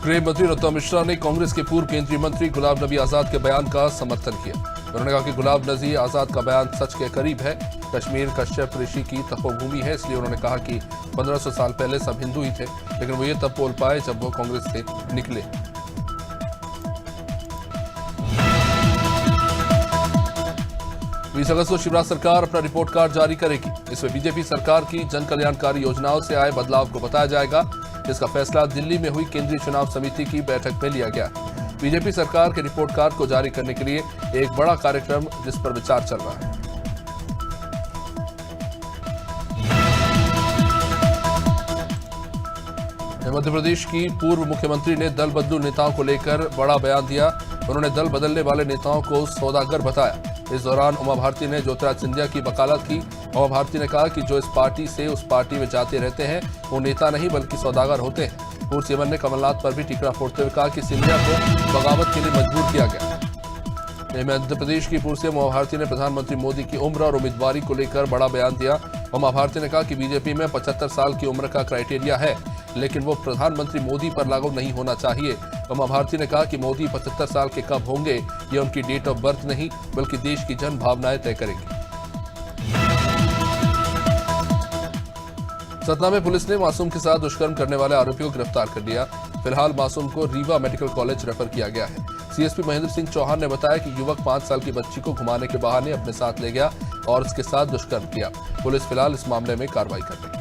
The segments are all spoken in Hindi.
गृह मंत्री नरोत्तम मिश्रा ने कांग्रेस के पूर्व केंद्रीय मंत्री गुलाम नबी आजाद के बयान का समर्थन किया। उन्होंने कहा कि गुलाम नबी आजाद का बयान सच के करीब है। कश्मीर कश्यप ऋषि की तपोभूमि है, इसलिए उन्होंने कहा कि 1500 साल पहले सब हिंदू ही थे, लेकिन वो ये तब बोल पाए जब वो कांग्रेस से निकले। 20 अगस्त को शिवराज सरकार अपना रिपोर्ट कार्ड जारी करेगी। इसमें बीजेपी सरकार की जन कल्याणकारी योजनाओं से आए बदलाव को बताया जाएगा। इसका फैसला दिल्ली में हुई केंद्रीय चुनाव समिति की बैठक में लिया गया। बीजेपी सरकार के रिपोर्ट कार्ड को जारी करने के लिए एक बड़ा कार्यक्रम जिस पर विचार चल रहा है। मध्य प्रदेश की पूर्व मुख्यमंत्री ने दल बदलू नेताओं को लेकर बड़ा बयान दिया। उन्होंने दल बदलने वाले नेताओं को सौदागर बताया। इस दौरान उमा भारती ने ज्योतिराज सिंधिया की वकालत की। उमा भारती ने कहा कि जो इस पार्टी से उस पार्टी में जाते रहते हैं वो नेता नहीं बल्कि सौदागर होते हैं। पूर्व सीएम ने कमलनाथ पर भी टिकड़ा फोड़ते हुए कहा कि सिंधिया को बगावत के लिए मजबूर किया गया। मध्य प्रदेश की पूर्व सीएम उमा भारती ने प्रधानमंत्री मोदी की उम्र और उम्मीदवारी को लेकर बड़ा बयान दिया। उमा भारती ने कहा कि बीजेपी में 75 साल की उम्र का क्राइटेरिया है, लेकिन वो प्रधानमंत्री मोदी पर लागू नहीं होना चाहिए। उमा भारती ने कहा कि मोदी 75 साल के कब होंगे ये उनकी डेट ऑफ बर्थ नहीं बल्कि देश की जन भावनाएं तय करेंगी। सतना में पुलिस ने मासूम के साथ दुष्कर्म करने वाले आरोपियों को गिरफ्तार कर लिया। फिलहाल मासूम को रीवा मेडिकल कॉलेज रेफर किया गया है। सीएसपी महेंद्र सिंह चौहान ने बताया कि युवक 5 साल की बच्ची को घुमाने के बहाने अपने साथ ले गया और उसके साथ दुष्कर्म किया। पुलिस फिलहाल इस मामले में कार्रवाई कर रही है।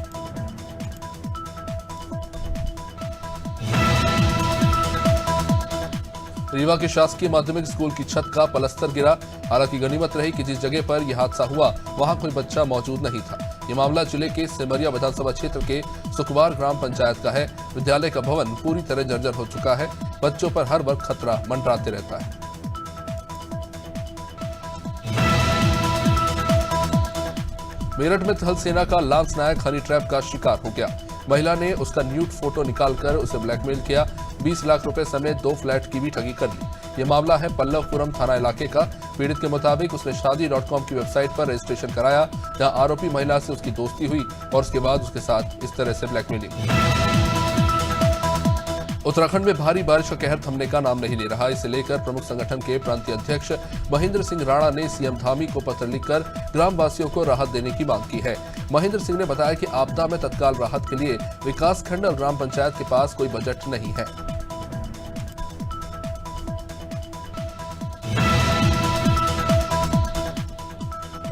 रीवा के शासकीय माध्यमिक स्कूल की छत का पलस्तर गिरा। हालांकि गनीमत रही कि जिस जगह पर यह हादसा हुआ वहां कोई बच्चा मौजूद नहीं था। ये मामला जिले के सिमरिया विधानसभा क्षेत्र के सुखवार ग्राम पंचायत का है। विद्यालय का भवन पूरी तरह जर्जर हो चुका है। बच्चों पर हर वक्त खतरा मंडराते रहता है। मेरठ में थल सेना का लांस नायक हनी ट्रैप का शिकार हो गया। महिला ने उसका न्यूड फोटो निकालकर उसे ब्लैकमेल किया। 20 लाख रुपए समेत 2 फ्लैट की भी ठगी कर ली। यह मामला है पल्लवपुरम थाना इलाके का। पीड़ित के मुताबिक उसने शादी.com की वेबसाइट पर रजिस्ट्रेशन कराया, जहां आरोपी महिला से उसकी दोस्ती हुई और उसके बाद उसके साथ इस तरह से ब्लैकमेलिंग। उत्तराखंड में भारी बारिश का कहर थमने का नाम नहीं ले रहा। इसे लेकर प्रमुख संगठन के प्रांतीय अध्यक्ष महेंद्र सिंह राणा ने सीएम धामी को पत्र लिखकर ग्रामवासियों को राहत देने की मांग की है। महेंद्र सिंह ने बताया कि आपदा में तत्काल राहत के लिए विकासखंड और ग्राम पंचायत के पास कोई बजट नहीं है।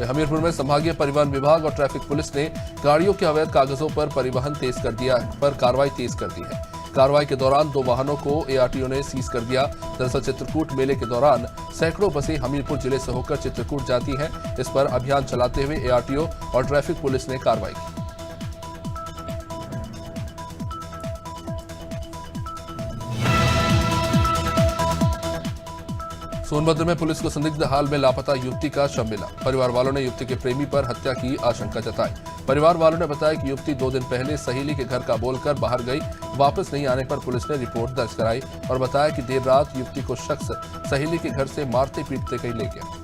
हमीरपुर में संभागीय परिवहन विभाग और ट्रैफिक पुलिस ने गाड़ियों के अवैध कागजों पर परिवहन कार्रवाई तेज कर दी है। कार्रवाई के दौरान 2 वाहनों को एआरटीओ ने सीज कर दिया। दरअसल चित्रकूट मेले के दौरान सैकड़ों बसें हमीरपुर जिले से होकर चित्रकूट जाती हैं। इस पर अभियान चलाते हुए एआरटीओ और ट्रैफिक पुलिस ने कार्रवाई की। सोनभद्र में पुलिस को संदिग्ध हाल में लापता युवती का शव मिला। परिवार वालों ने युवती के प्रेमी पर हत्या की आशंका जताई। परिवार वालों ने बताया कि युवती 2 दिन पहले सहेली के घर का बोलकर बाहर गई। वापस नहीं आने पर पुलिस ने रिपोर्ट दर्ज कराई और बताया कि देर रात युवती को शख्स सहेली के घर से मारते पीटते कहीं ले गया।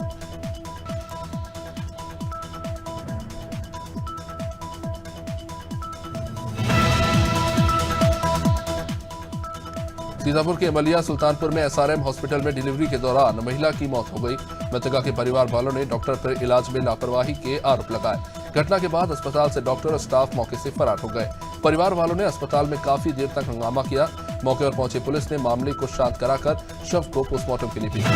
सीतापुर के मलिया सुल्तानपुर में एसआरएम हॉस्पिटल में डिलीवरी के दौरान महिला की मौत हो गई। मृतका के परिवार वालों ने डॉक्टर पर इलाज में लापरवाही के आरोप लगाए। घटना के बाद अस्पताल से डॉक्टर और स्टाफ मौके से फरार हो गए। परिवार वालों ने अस्पताल में काफी देर तक हंगामा किया। मौके पर पहुंची पुलिस ने मामले को शांत कराकर शव को पोस्टमार्टम के लिए भेजा।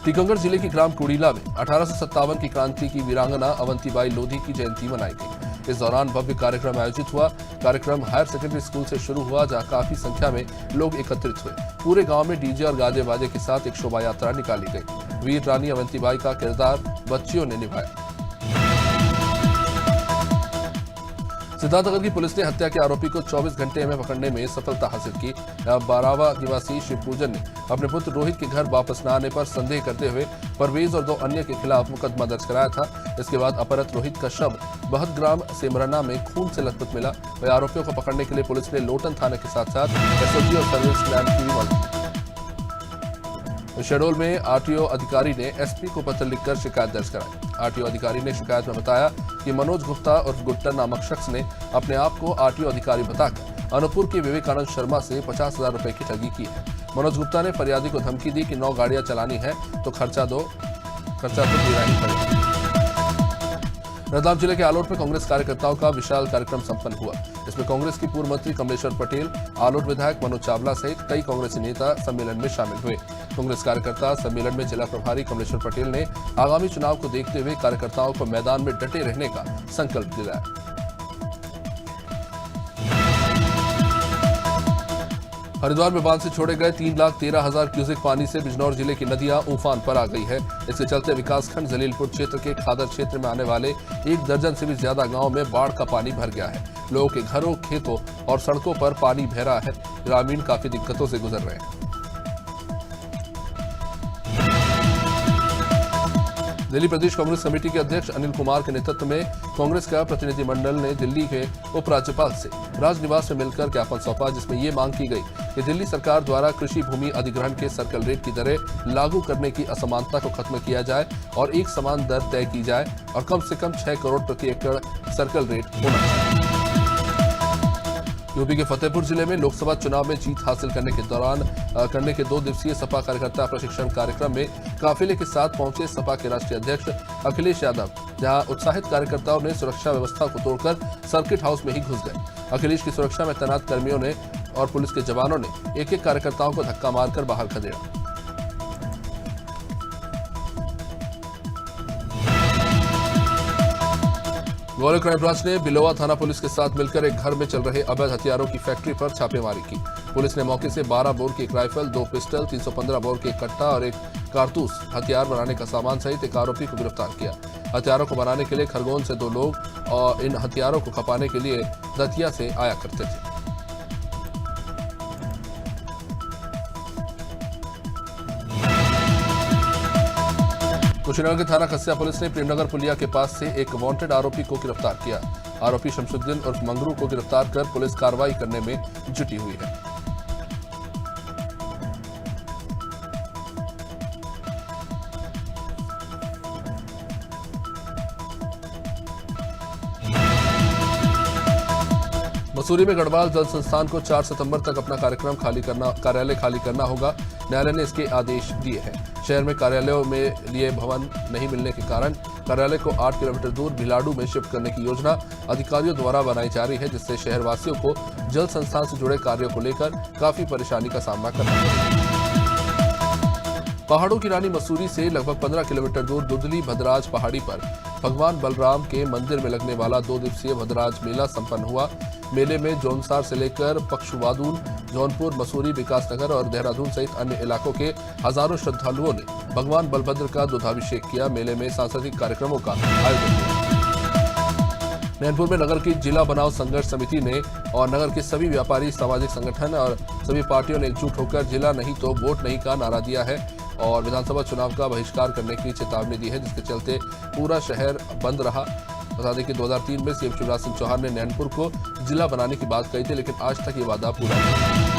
टीकमगढ़ जिले के ग्राम कुड़ीला में 1857 की क्रांति की वीरांगना अवंतीबाई लोधी की जयंती मनाई गई। इस दौरान भव्य कार्यक्रम आयोजित हुआ। कार्यक्रम हायर सेकेंडरी स्कूल से शुरू हुआ, जहां काफी संख्या में लोग एकत्रित हुए। पूरे गांव में डीजे और गाजे बाजे के साथ एक शोभा यात्रा निकाली गई। वीर रानी अवंतीबाई का किरदार बच्चियों ने निभाया। सिद्धार्थनगर की पुलिस ने हत्या के आरोपी को 24 घंटे में पकड़ने में सफलता हासिल की। बारावा निवासी शिवपूजन ने अपने पुत्र रोहित के घर वापस न आने पर संदेह करते हुए परवेज और 2 अन्य के खिलाफ मुकदमा दर्ज कराया था। इसके बाद अपहृत रोहित का शव बहतग्राम सेमरना में खून से लथपथ मिला। वही आरोपियों को पकड़ने के लिए पुलिस ने लोटन थाने के साथ साथ एसओजी और सर्विस लैब की भी मदद की। शहडोल में आरटीओ अधिकारी ने एसपी को पत्र लिखकर शिकायत दर्ज कराई। आरटीओ अधिकारी ने शिकायत में बताया कि मनोज गुप्ता और गुट्टा नामक शख्स ने अपने आप को आरटीओ अधिकारी बताकर अनूपपुर के विवेकानंद शर्मा से 50,000 रुपए की ठगी की है। मनोज गुप्ता ने फरियादी को धमकी दी कि 9 गाड़ियां चलानी है तो खर्चा तो देना ही पड़ेगा। रतलाम जिले के आलोट में कांग्रेस कार्यकर्ताओं का विशाल कार्यक्रम संपन्न हुआ। इसमें कांग्रेस की पूर्व मंत्री कमलेश्वर पटेल, आलोट विधायक मनोज चावला सहित कई कांग्रेसी नेता सम्मेलन में शामिल हुए। कांग्रेस कार्यकर्ता सम्मेलन में जिला प्रभारी कमलेश्वर पटेल ने आगामी चुनाव को देखते हुए कार्यकर्ताओं को मैदान में डटे रहने का संकल्प दिलाया। हरिद्वार में बांध से छोड़े गए 3,13,000 क्यूसेक पानी से बिजनौर जिले की नदियां उफान पर आ गई है। इसके चलते विकासखंड जलीलपुर क्षेत्र के खादर क्षेत्र में आने वाले 1 दर्जन से भी ज्यादा गांव में बाढ़ का पानी भर गया है। लोगों के घरों, खेतों और सड़कों पर पानी बह रहा है। ग्रामीण काफी दिक्कतों से गुजर रहे हैं। दिल्ली प्रदेश कांग्रेस कमेटी के अध्यक्ष अनिल कुमार के नेतृत्व में कांग्रेस का प्रतिनिधिमंडल ने दिल्ली के उपराज्यपाल से राजनिवास में मिलकर ज्ञापन सौंपा, जिसमें ये मांग की गई कि दिल्ली सरकार द्वारा कृषि भूमि अधिग्रहण के सर्कल रेट की दरें लागू करने की असमानता को खत्म किया जाए और एक समान दर तय की जाए और कम से कम 6 करोड़ प्रति एकड़ सर्कल रेट होना चाहिए। यूपी के फतेहपुर जिले में लोकसभा चुनाव में जीत हासिल करने के 2 दिवसीय सपा कार्यकर्ता प्रशिक्षण कार्यक्रम में काफिले के साथ पहुंचे सपा के राष्ट्रीय अध्यक्ष अखिलेश यादव, जहां उत्साहित कार्यकर्ताओं ने सुरक्षा व्यवस्था को तोड़कर सर्किट हाउस में ही घुस गए। अखिलेश की सुरक्षा में तैनात कर्मियों ने और पुलिस के जवानों ने एक-एक कार्यकर्ताओं को धक्का मारकर बाहर खदेड़ा। ग्वालियर क्राइम ब्रांच ने बिलोवा थाना पुलिस के साथ मिलकर एक घर में चल रहे अवैध हथियारों की फैक्ट्री पर छापेमारी की। पुलिस ने मौके से 12 बोर की एक राइफल, 2 पिस्टल, 315 बोर के एक कट्टा और एक कारतूस, हथियार बनाने का सामान सहित एक आरोपी को गिरफ्तार किया। हथियारों को बनाने के लिए खरगोन से 2 लोग और इन हथियारों को खपाने के लिए दतिया से आया करते थे। कुशीनगर के थाना खसिया पुलिस ने प्रेमनगर पुलिया के पास से एक वांटेड आरोपी को गिरफ्तार किया। आरोपी शमशुद्दीन उर्फ मंगरू को गिरफ्तार कर पुलिस कार्रवाई करने में जुटी हुई है। मसूरी में गढ़वाल जल संस्थान को 4 सितंबर तक अपना कार्यालय खाली करना होगा। न्यायालय ने इसके आदेश दिए हैं। शहर में कार्यालयों में लिए भवन नहीं मिलने के कारण कार्यालय को 8 किलोमीटर दूर भिलाडू में शिफ्ट करने की योजना अधिकारियों द्वारा बनाई जा रही है, जिससे शहरवासियों को जल संस्थान से जुड़े कार्यों को लेकर काफी परेशानी का सामना करना पड़ेगा। पहाड़ों की रानी मसूरी से लगभग 15 किलोमीटर दूर दुधली भद्राज पहाड़ी पर भगवान बलराम के मंदिर में लगने वाला 2 दिवसीय भद्राज मेला संपन्न हुआ। मेले में जौनसार से लेकर पक्षवादून, जौनपुर, मसूरी, विकासनगर और देहरादून सहित अन्य इलाकों के हजारों श्रद्धालुओं ने भगवान बलभद्र का दूधाभिषेक किया। मेले में सांस्कृतिक कार्यक्रमों का आयोजन हुआ। नैनपुर में नगर की जिला बनाव संघर्ष समिति ने और नगर के सभी व्यापारी, सामाजिक संगठन और सभी पार्टियों ने एकजुट होकर जिला नहीं तो वोट नहीं का नारा दिया है और विधानसभा चुनाव का बहिष्कार करने की चेतावनी दी है, जिसके चलते पूरा शहर बंद रहा। बता दें कि 2003 में सीएम शिवराज सिंह चौहान ने नैनपुर को जिला बनाने की बात कही थी, लेकिन आज तक ये वादा पूरा नहीं।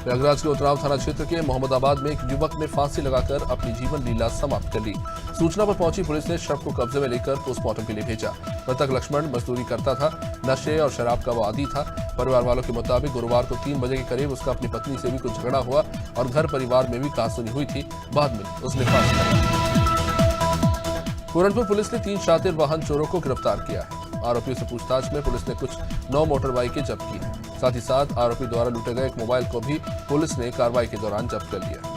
प्रयागराज के उतराव थाना क्षेत्र के मोहम्मदाबाद में एक युवक ने फांसी लगाकर अपनी जीवन लीला समाप्त कर ली। सूचना पर पहुंची पुलिस ने शव को कब्जे में लेकर पोस्टमार्टम के लिए भेजा। मृतक लक्ष्मण मजदूरी करता था, नशे और शराब का वो आदी था। परिवार वालों के मुताबिक गुरुवार को 3 बजे के करीब उसका अपनी पत्नी से भी कुछ झगड़ा हुआ और घर परिवार में भी कहासुनी हुई थी। बाद में उसने फांसी लगाई। पूरनपुर पुलिस ने 3 शातिर वाहन चोरों को गिरफ्तार किया है। आरोपियों से पूछताछ में पुलिस ने कुछ 9 मोटर बाइकें जब्त की हैं। साथ ही साथ आरोपी द्वारा लूटे गए एक मोबाइल को भी पुलिस ने कार्रवाई के दौरान जब्त कर लिया।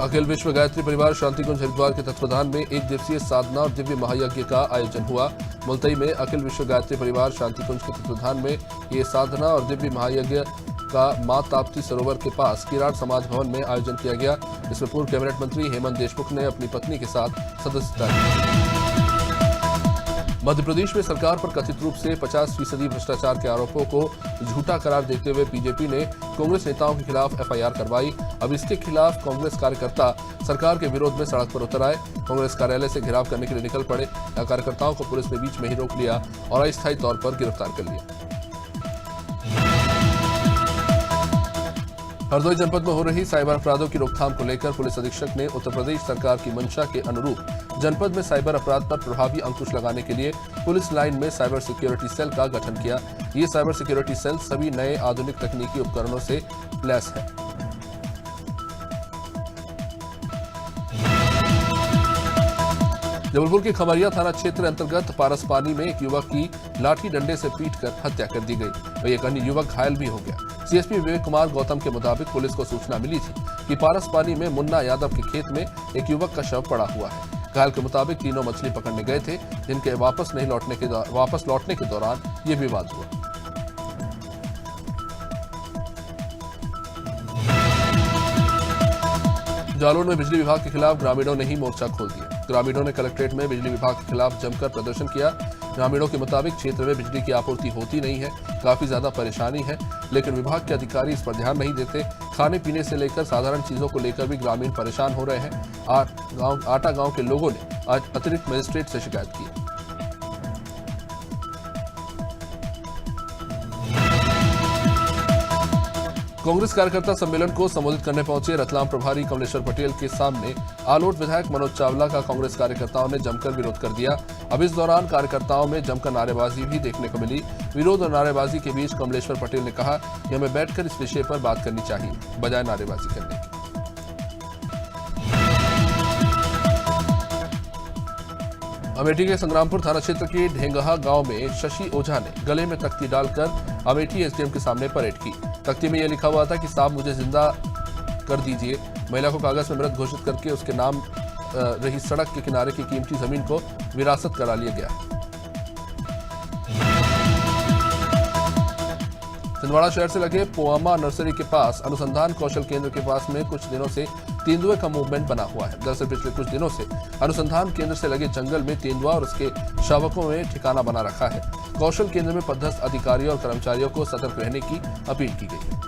अखिल विश्व गायत्री परिवार शांतिकुंज हरिद्वार के तत्वाधान में 1 दिवसीय साधना और दिव्य महायज्ञ का आयोजन हुआ। मुलतई में अखिल विश्व गायत्री परिवार शांतिकुंज के तत्वाधान में ये साधना और दिव्य महायज्ञ का मां ताप्ती सरोवर के पास किराड़ समाज भवन में आयोजन किया गया। इसमें पूर्व कैबिनेट मंत्री हेमंत देशमुख ने अपनी पत्नी के साथ सदस्यता ली। मध्य प्रदेश में सरकार पर कथित रूप से 50% भ्रष्टाचार के आरोपों को झूठा करार देते हुए बीजेपी ने कांग्रेस नेताओं के खिलाफ एफआईआर करवाई। अब इसके खिलाफ कांग्रेस कार्यकर्ता सरकार के विरोध में सड़क पर उतर आए। कांग्रेस कार्यालय से घेराव करने के लिए निकल पड़े। कार्यकर्ताओं को पुलिस ने बीच में ही रोक लिया और अस्थायी तौर पर गिरफ्तार कर लिया। हरदोई जनपद में हो रही साइबर अपराधों की रोकथाम को लेकर पुलिस अधीक्षक ने उत्तर प्रदेश सरकार की मंशा के अनुरूप जनपद में साइबर अपराध पर प्रभावी अंकुश लगाने के लिए पुलिस लाइन में साइबर सिक्योरिटी सेल का गठन किया। ये साइबर सिक्योरिटी सेल सभी नए आधुनिक तकनीकी उपकरणों से लैस है। जबलपुर के खमरिया थाना क्षेत्र अंतर्गत पारसपानी में एक युवक की लाठी डंडे से पीटकर हत्या कर दी गई। वहीं एक अन्य युवक घायल भी हो गया। सीएसपी विवेक कुमार गौतम के मुताबिक पुलिस को सूचना मिली थी कि पारसपानी में मुन्ना यादव के खेत में एक युवक का शव पड़ा हुआ है। घायल के मुताबिक तीनों मछली पकड़ने गए थे, जिनके वापस लौटने के दौरान ये विवाद हुआ। जालौर में बिजली विभाग के खिलाफ ग्रामीणों ने ही मोर्चा खोल दिया। ग्रामीणों ने कलेक्ट्रेट में बिजली विभाग के खिलाफ जमकर प्रदर्शन किया। ग्रामीणों के मुताबिक क्षेत्र में बिजली की आपूर्ति होती नहीं है, काफी ज्यादा परेशानी है, लेकिन विभाग के अधिकारी इस पर ध्यान नहीं देते। खाने पीने से लेकर साधारण चीजों को लेकर भी ग्रामीण परेशान हो रहे हैं। आटा गांव के लोगों ने आज अतिरिक्त मजिस्ट्रेट से शिकायत की। कांग्रेस कार्यकर्ता सम्मेलन को संबोधित करने पहुंचे रतलाम प्रभारी कमलेश्वर पटेल के सामने आलोट विधायक मनोज चावला का कांग्रेस कार्यकर्ताओं ने जमकर विरोध कर दिया। अब इस दौरान कार्यकर्ताओं में जमकर नारेबाजी भी देखने को मिली। विरोध और नारेबाजी के बीच कमलेश्वर पटेल ने कहा कि हमें बैठकर इस विषय पर बात करनी चाहिए, बजाय नारेबाजी करने की। अमेठी के संग्रामपुर थाना क्षेत्र के ढेंगहा गांव में शशि ओझा ने गले में तख्ती डालकर अमेठी एसडीएम के सामने परेड की। तख्ती में यह लिखा हुआ था कि साहब मुझे जिंदा कर दीजिए। महिला को कागज में मृत घोषित करके उसके नाम रही सड़क के किनारे की कीमती जमीन को विरासत करा लिया गया है। छिंदवाड़ा शहर से लगे पोआमा नर्सरी के पास अनुसंधान कौशल केंद्र के पास में कुछ दिनों से तेंदुए का मूवमेंट बना हुआ है। दरअसल पिछले कुछ दिनों से अनुसंधान केंद्र से लगे जंगल में तेंदुआ और उसके शावकों में ठिकाना बना रखा है। कौशल केंद्र में पदस्थ अधिकारियों और कर्मचारियों को सतर्क रहने की अपील की गई है।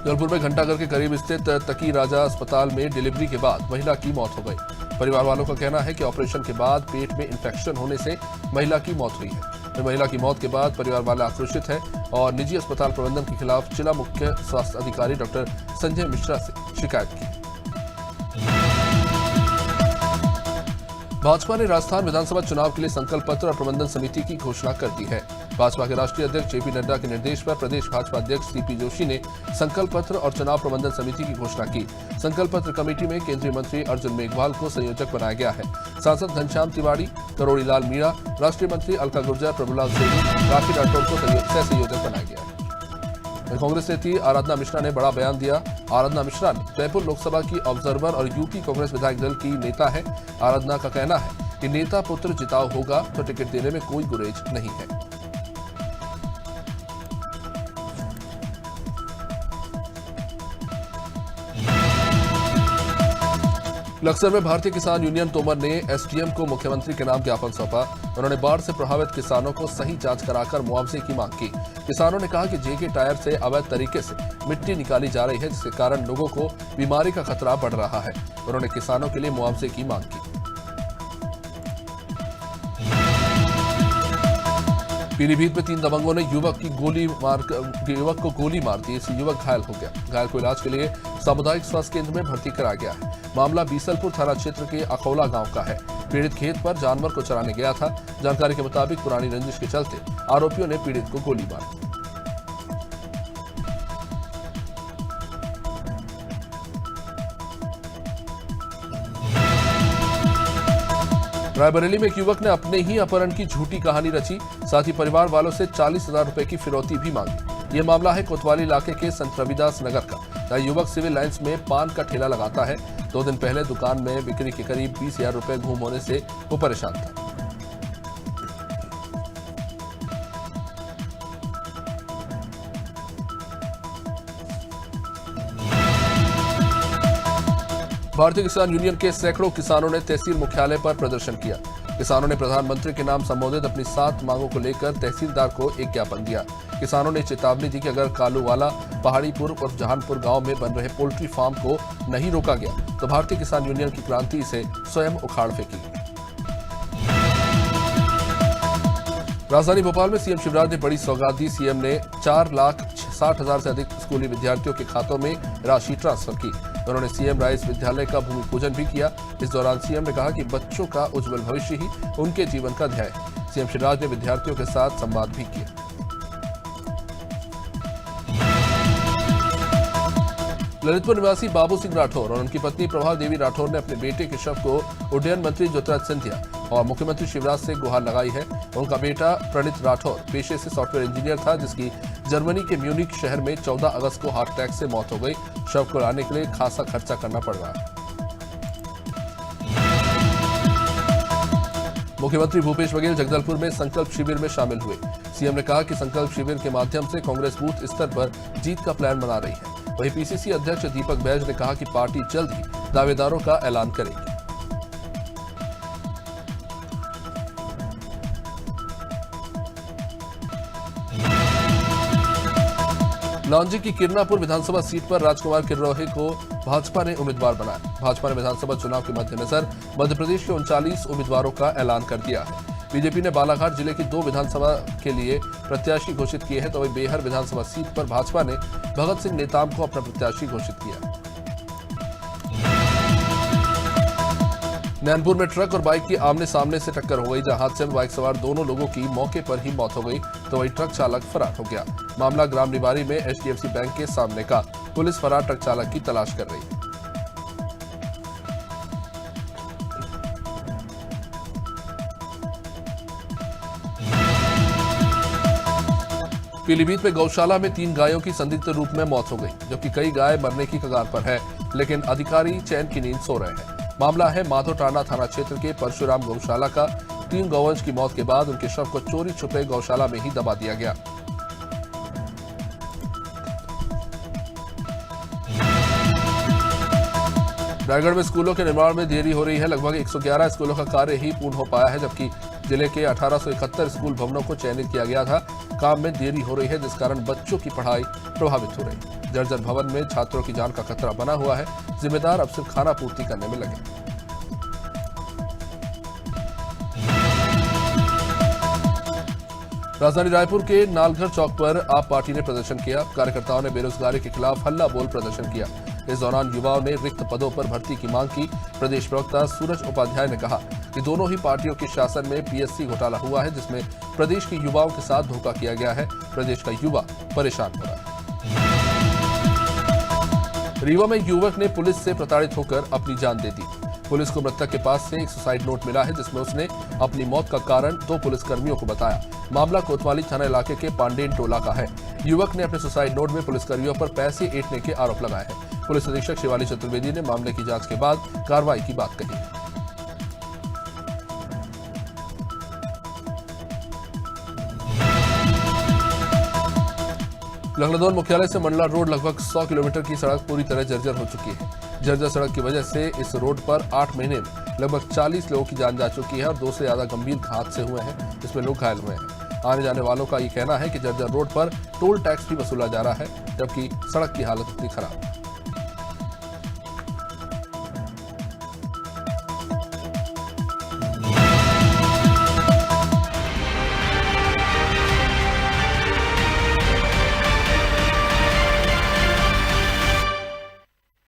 जबलपुर में घंटाघर के करीब स्थित तकी राजा अस्पताल में डिलीवरी के बाद महिला की मौत हो गई। परिवार वालों का कहना है कि ऑपरेशन के बाद पेट में इंफेक्शन होने से महिला की मौत हुई है। महिला की मौत के बाद परिवार वाले आक्रोशित है और निजी अस्पताल प्रबंधन के खिलाफ जिला मुख्य स्वास्थ्य अधिकारी डॉक्टर संजय मिश्रा से शिकायत की। भाजपा ने राजस्थान विधानसभा चुनाव के लिए संकल्प पत्र और प्रबंधन समिति की घोषणा कर दी है। भाजपा के राष्ट्रीय अध्यक्ष जेपी नड्डा के निर्देश पर प्रदेश भाजपा अध्यक्ष सीपी जोशी ने संकल्प पत्र और चुनाव प्रबंधन समिति की घोषणा की। संकल्प पत्र कमेटी में केंद्रीय मंत्री अर्जुन मेघवाल को संयोजक बनाया गया है। सांसद घनश्याम तिवारी, करोड़ी लाल मीणा, राष्ट्रीय मंत्री अलका गुर्जर, प्रभुलाल सैनी, राखी राठौर को सह संयोजक बनाया गया है। कांग्रेस नेत्री आराधना मिश्रा ने बड़ा बयान दिया। आराधना मिश्रा ने जयपुर लोकसभा की ऑब्जर्वर और यूपी कांग्रेस विधायक दल की नेता है। आराधना का कहना है कि नेता पुत्र जिताऊ होगा तो टिकट देने में कोई गुरेज नहीं है। लक्सर में भारतीय किसान यूनियन तोमर ने एसडीएम को मुख्यमंत्री के नाम ज्ञापन सौंपा। उन्होंने बाढ़ से प्रभावित किसानों को सही जांच कराकर मुआवजे की मांग की। किसानों ने कहा कि जेके टायर से अवैध तरीके से मिट्टी निकाली जा रही है, जिसके कारण लोगों को बीमारी का खतरा बढ़ रहा है। उन्होंने किसानों के लिए मुआवजे की मांग की। पीलीभीत में 3 दबंगों ने युवक को गोली मार दी। इससे युवक घायल हो गया। घायल को इलाज के लिए सामुदायिक स्वास्थ्य केंद्र में भर्ती कराया गया है। मामला बीसलपुर थाना क्षेत्र के अखौला गांव का है। पीड़ित खेत पर जानवर को चराने गया था। जानकारी के मुताबिक पुरानी रंजिश के चलते आरोपियों ने पीड़ित को गोली मार दी। रायबरेली में एक युवक ने अपने ही अपहरण की झूठी कहानी रची, साथ ही परिवार वालों से 40,000 रुपए की फिरौती भी मांगी। ये मामला है कोतवाली इलाके के संत रविदास नगर का। यह युवक सिविल लाइंस में पान का ठेला लगाता है। 2 दिन पहले दुकान में बिक्री के करीब 20,000 रुपए गुम होने से वो परेशान था। भारतीय किसान यूनियन के सैकड़ों किसानों ने तहसील मुख्यालय पर प्रदर्शन किया। किसानों ने प्रधानमंत्री के नाम संबोधित अपनी 7 मांगों को लेकर तहसीलदार को एक ज्ञापन दिया। किसानों ने चेतावनी दी कि अगर कालूवाला, पहाड़ीपुर और जहानपुर गांव में बन रहे पोल्ट्री फार्म को नहीं रोका गया तो भारतीय किसान यूनियन की क्रांति इसे स्वयं उखाड़ फेंकेगी। राजधानी भोपाल में सीएम शिवराज ने बड़ी सौगात दी। सीएम ने 4,60,000 से अधिक स्कूली विद्यार्थियों के खातों में राशि ट्रांसफर की। उन्होंने सीएम राइस विद्यालय का भूमि पूजन भी किया। इस दौरान सीएम ने कहा कि बच्चों का उज्जवल भविष्य ही उनके जीवन का ध्येय है। सीएम शिवराज ने विद्यार्थियों के साथ संवाद भी किया। ललितपुर निवासी बाबू सिंह राठौर और उनकी पत्नी प्रभा देवी राठौर ने अपने बेटे के शव को उड्डयन मंत्री ज्योतिराज सिंधिया और मुख्यमंत्री शिवराज से गुहार लगाई है। उनका बेटा प्रणीत राठौर पेशे से सॉफ्टवेयर इंजीनियर था, जिसकी जर्मनी के म्यूनिक शहर में 14 अगस्त को हार्ट अटैक से मौत हो गई। शव को लाने के लिए खासा खर्चा करना पड़ रहा है। मुख्यमंत्री भूपेश बघेल जगदलपुर में संकल्प शिविर में शामिल हुए। सीएम ने कहा कि संकल्प शिविर के माध्यम से कांग्रेस बूथ स्तर पर जीत का प्लान बना रही है। वहीं पीसीसी अध्यक्ष दीपक बैज ने कहा कि पार्टी जल्द ही दावेदारों का ऐलान करेगी। लांजी की किरनापुर विधानसभा सीट पर राजकुमार किरोहे को भाजपा ने उम्मीदवार बनाया। भाजपा ने विधानसभा चुनाव के मद्देनजर मध्य प्रदेश के 39 उम्मीदवारों का ऐलान कर दिया है। बीजेपी ने बालाघाट जिले की 2 विधानसभा के लिए प्रत्याशी घोषित किए हैं, तो वहीं बेहर विधानसभा सीट पर भाजपा ने भगत सिंह नेताम को अपना प्रत्याशी घोषित किया। नैनपुर में ट्रक और बाइक की आमने सामने से टक्कर हो गई, जहां हादसे में बाइक सवार दोनों लोगों की मौके पर ही मौत हो गई, तो वहीं ट्रक चालक फरार हो गया। मामला ग्राम निवारी में एचडीएफसी बैंक के सामने का। पुलिस फरार ट्रक चालक की तलाश कर रही है। पीलीभीत में गौशाला में 3 गायों की संदिग्ध रूप में मौत हो गई, जबकि कई गाय मरने की कगार पर है, लेकिन अधिकारी चैन की नींद सो रहे हैं। मामला है माधोटांडा थाना क्षेत्र के परशुराम गौशाला का। 3 गौवंश की मौत के बाद उनके शव को चोरी छुपे गौशाला में ही दबा दिया गया। रायगढ़ में स्कूलों के निर्माण में देरी हो रही है। लगभग 111 स्कूलों का कार्य ही पूर्ण हो पाया है, जबकि जिले के 1871 स्कूल भवनों को चयनित किया गया था। काम में देरी हो रही है, जिस कारण बच्चों की पढ़ाई प्रभावित हो रही है। जर्जर भवन में छात्रों की जान का खतरा बना हुआ है। जिम्मेदार अब सिर्फ खाना पूर्ति करने में लगे। राजधानी रायपुर के नालघर चौक पर आप पार्टी ने प्रदर्शन किया। कार्यकर्ताओं ने बेरोजगारी के खिलाफ हल्ला बोल प्रदर्शन किया। इस दौरान युवाओं ने रिक्त पदों पर भर्ती की मांग की। प्रदेश प्रवक्ता सूरज उपाध्याय ने कहा कि दोनों ही पार्टियों के शासन में पीएससी घोटाला हुआ है, जिसमें प्रदेश के युवाओं के साथ धोखा किया गया है। प्रदेश का युवा परेशान हो रहा है। रीवा में युवक ने पुलिस से प्रताड़ित होकर अपनी जान दे दी। पुलिस को मृतक के पास से एक सुसाइड नोट मिला है, जिसमें उसने अपनी मौत का कारण 2 पुलिसकर्मियों को बताया। मामला कोतवाली थाना इलाके के पांडेन टोला का है। युवक ने अपने सुसाइड नोट में पुलिसकर्मियों पर पैसे ऐंठने के आरोप लगाए हैं। पुलिस अधीक्षक शिवाली चतुर्वेदी ने मामले की जांच के बाद कार्रवाई की बात कही। लखनदौन मुख्यालय से मंडला रोड लगभग 100 किलोमीटर की सड़क पूरी तरह जर्जर हो चुकी है। जर्जर सड़क की वजह से इस रोड पर 8 महीने में लगभग 40 लोगों की जान जा चुकी है और 2 से ज्यादा गंभीर हादसे हुए हैं, जिसमें लोग घायल हुए हैं। आने जाने वालों का ये कहना है कि जर्जर रोड पर टोल टैक्स भी वसूला जा रहा है, जबकि सड़क की हालत इतनी खराब है।